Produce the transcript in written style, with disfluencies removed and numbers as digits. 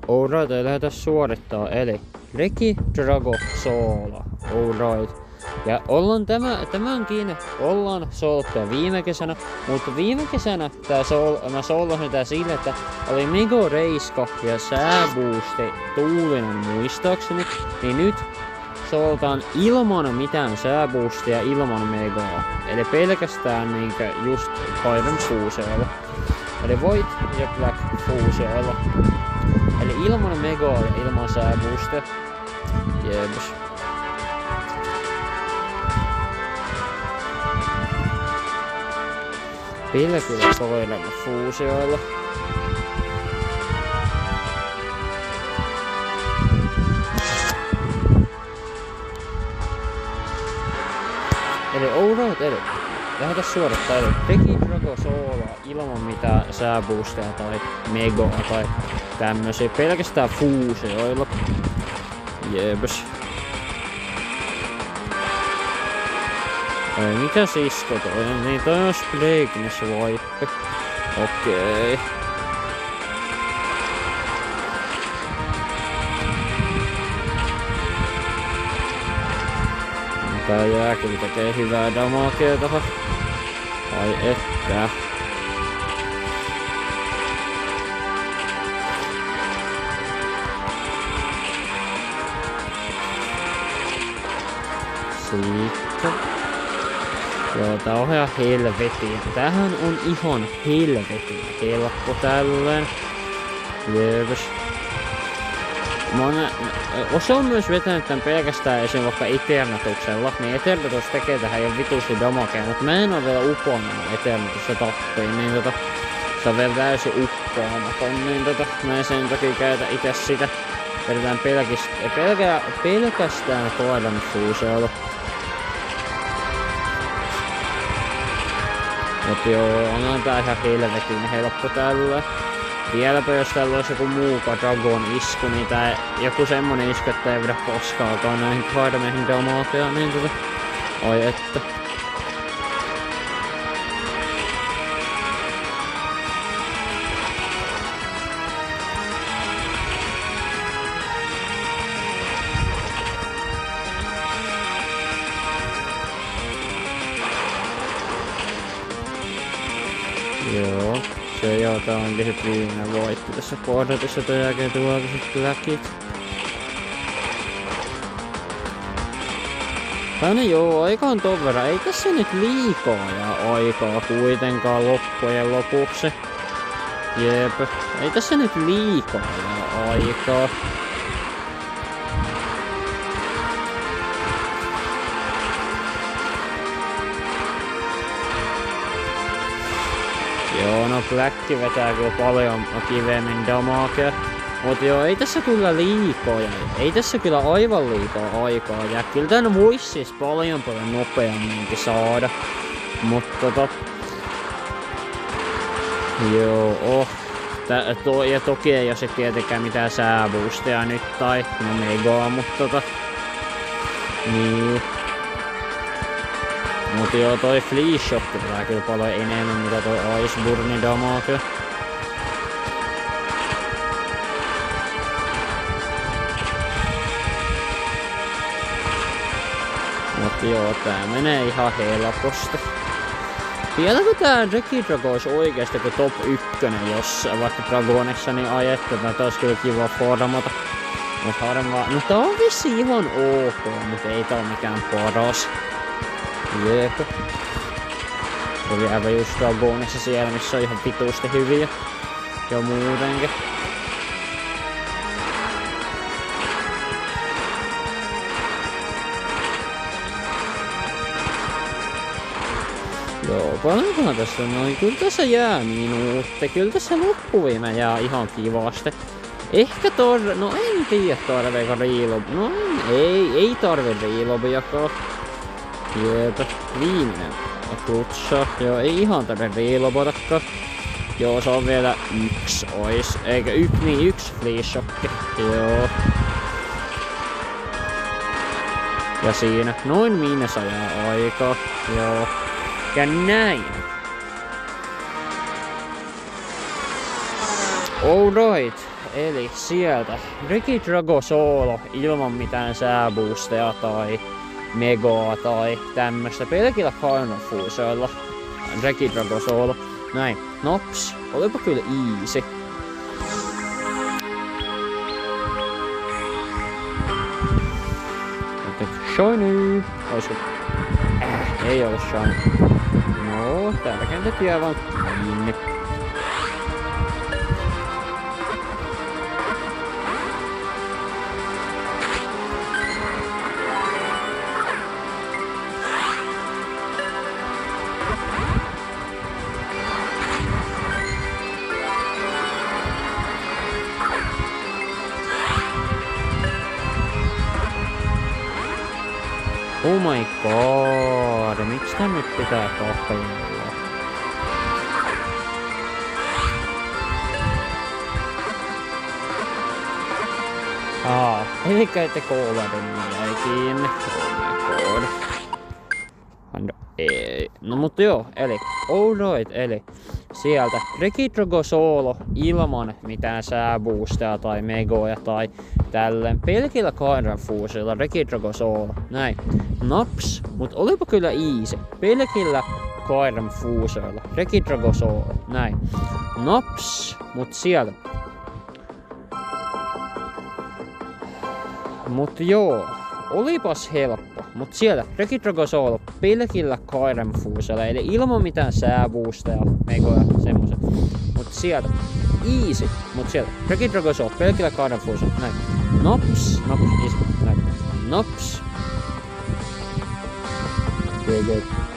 Alright, ei lähdetä suorittaa, eli Reki Drago Soola. Alright. Ja tämänkin ollaan soolottu viime kesänä, mutta viime kesänä mä soolasin tää sille, että oli Mego Reiska ja sääboosti tuulinen muistaakseni, niin nyt sooltaan ilman mitään sääboostia ilman Megaa. Eli pelkästään niinkö just Byron Fuuseella. Eli Void ja Black Fuuseella. Eli ilman Megaa ja ilman sääboostia. Jebs. Pelkällä Byron Fuuseella. Eli alright, eli lähdetään suorittaa, eli Reki Drago Soolaa ilman mitään sääboosteja tai Megaa tai tämmösiä, pelkästään fuuseoilla. Jebs. Ei mikä sisko toi on, niin toi on Splakeness Wipe. Okei. Tää jää kyllä tekee hyvää damakea tohon. Ai että. Sitten. Joo, tää on ihan helvetin. Tämähän on ihan helvetin helppo tällöin. Jeps. Osa on myös vetänyt tän pelkästään esim. Vaikka Eternatuksella, niin Eternatus tekee tähän jo vitusti damakea, mutta mä en oo vielä uponnut Eternatusta tappiin, niin se on vielä täysin uppoamaton, niin mä en sen takia käytä itse sitä. Vedetään pelkästään Byron Fuuseella. Mut joo, on tää ihan helvetin helppo tällä. Vieläpä jos täällä olisi joku muuka Dragon isku, niin tää joku semmonen isku, että ei vedä poskaakaan näihin Byroneihin damakea, niin ai että. Joo. Joo, tää onkin sit viimeinen voitti tässä kohdatussa, tän jälkeen tuolta sit läkit. Tänne joo, aika on ton verran. Ei tässä nyt liikaa ja aikaa kuitenkaan loppujen lopuksi. Jep, ei tässä nyt liikaa ja aikaa. Joo, no Black vetää kyllä paljon kivemmin damakea. Mut joo, ei tässä kyllä liikaa, ei tässä kyllä aivan liikaa aikaa jää. Kyllä tän vois siis paljon nopeamminkin saada. Mut joo, ja toki ei oo sit tietenkään mitään sääboostia nyt tai no Megaa, mut niin. Mut joo, toi Flea Shock pitää kyllä paljon enemmän mitä toi Iceburnin damakea. Mut joo, tää menee ihan helposti. Vieläkö tää Reki Drago ois oikeesti joku top 1, jos vaikka Dragonissa niin ajettu, että ois kyllä kiva formata. Mut harvaa, no tää on vissi ihan ok, mut ei tää oo mikään paras. Jep. Oli aivan just Dragonissa siellä, missä on ihan vituusti hyviä. Ja muutenkin. Joo, paljonkohan tässä on noin. Kyllä tässä jää minuutti. Kyllä tässä loppuviime jää ihan kivasti. Ehkä no en tiedä tarveeko relob. No ei tarvi relobiakaan. Jep, viimeinen kutsa. Joo, ei ihan tarvi relobotakaan. Joo, se on vielä yksi ois. Eikä yksi Flea Shock. Joo. Ja siinä noin miinus ajaa aikaa. Joo. Ja näin. Alright. eli sieltä Regidrago Solo ilman mitään sääboosteja tai megaa tai tämmöstä pelkillä Carnofuusoilla. Regidrago Solo. Näin. Nops. Olipa kyllä easy. Shiny! Oisko? Ei ole shiny. No, täällä kentät jää vaan kiinni. Oh my god, miksi tän nyt pitää tapella? Elikkä ette koulun jäi kiinni. Oh my god. Ei. No mutta joo, eli alright, eli sieltä Regidrago Solo ilman mitään sääboosteja tai megoja tai tälleen. Pelkillä Carnofuusilla Regidrago Solo. Näin. Naps, mut olipa kyllä easy. Pelkillä Carnofuusilla Regidrago Solo. Näin. Naps, mut sieltä. Mut joo. Olipas helppo, mut siellä Regidrago Solo pelkillä Carnofuusilla, eli ilman mitään sääboosteja, megoja, semmoset. Mut sieltä easy, mut siellä Regidrago Solo pelkillä Carnofuusilla, näin. Nops, easy, näin. Nops. Good.